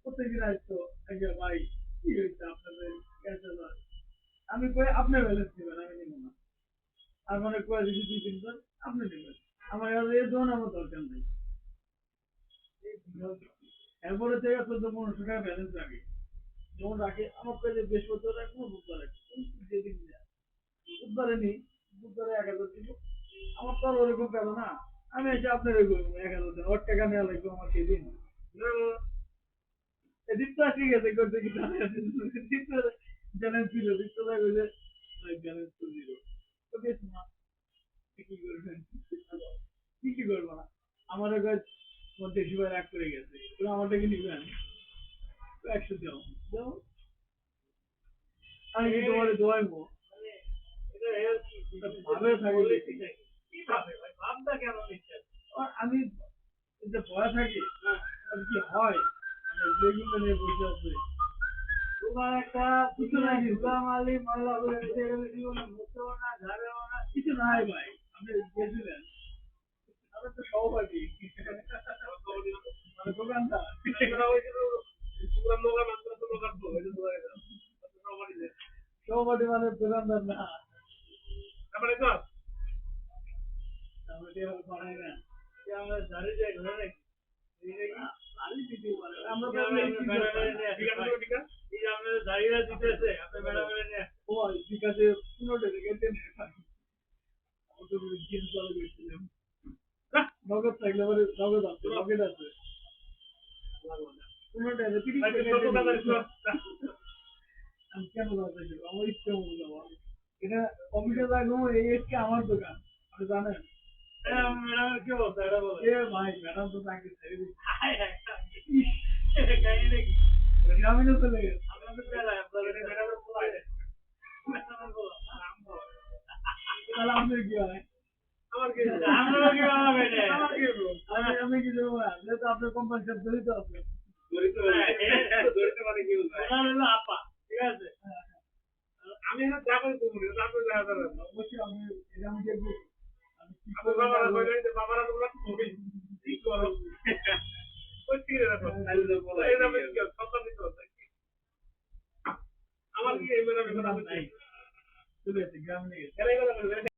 প্রত্যেকদিন আসতো ভাই কি হয়েছে আপনাদের আমি কই আপনি ব্যালেন্স দিবেন আমি নিব না আর মানে কয়ে দিচ্ছি 2-3 বার আপনি দিবেন আমার এই ধরুন আমার দরকার নেই এরপরে থেকে 14-1500 টাকা ব্যালেন্স রাখি যেমন রাখি আমার কাছে বৃহস্পতিবার রাখবো বুধবার রাখবো যেদিন বুধবারে নেই বুধবারে 1000 দিব আমার তো আর ওরকম পেল না আমি এসে আপনার ওই করবো 1000 দেন ওর টাকা নেওয়া লাগবে আমার সেদিন এদিন তো আসি গেছে করতে কি ব্যালেন্স ছিল দীপ্ত ভাই বলে ব্যালেন্স তো জিরো তো বেশ না কি করবেন কি করবো না আমার কাছে মধ্যে শিবাই রাগ করে গেছে তো আমারটাকে নিবেন 100 দাও দাও আমি কি তোমার দোয়াইবো ভাবে থাকি আমি যে ভয় থাকি আর কি হয় মানে যেগুলো নিয়ে বসে আছে তোমার একটা কিছু নাই গুলাম আলী মাল্লা বলে জীবনে মুক্তও না ঝাড়েও না কিছু নাই ভাই আপনি গেছিলেন আমি তো সহপাঠী মানে দোকানদার সহপাঠী মানে দোকানদার না তারপরে তো তারপরে বানাই না আমরা ঝাড়ি যাই ঘরে আমরা দাঁড়িয়ে দিতেছে আপনি ম্যাডামের ও ঠিক আছে 15 টাকা নগদ থাকলে পরে নগদ আছে নগদ আছে 15 টাকা আমি কেন যাচ্ছি আমার ইচ্ছে মতো যাবো এটা অফিসে থাকবো এই এসকে আমার দোকান আপনি জানেন ম্যাডাম কি অবস্থা এটা বলো এ ভাই ম্যাডাম তো চাকরি ছেড়ে দিচ্ছে গ্রামীণ চলে গেছে আপনাদের ম্যাডামের তাহলে আপনার কি হয় আমার কি আপনার কি হবে আমার কি আমি কি দেবো না যেহেতু আপনার কোম্পানির সাথে জড়িত আছে জড়িত মানে কি হলো আপা ঠিক আছে আমি না যাবো তুমি তারপর দেখা যাবে অবশ্যই আমি এটা আমি দেখবো আমি কি করব বাবারা বলে যে বাবারা তোমরা কি করো ওই কি রে এই নামে কি সন্তান দিতে হচ্ছে আমার কি এই ম্যাডাম নাই চলে গেছে গ্রাম নিয়ে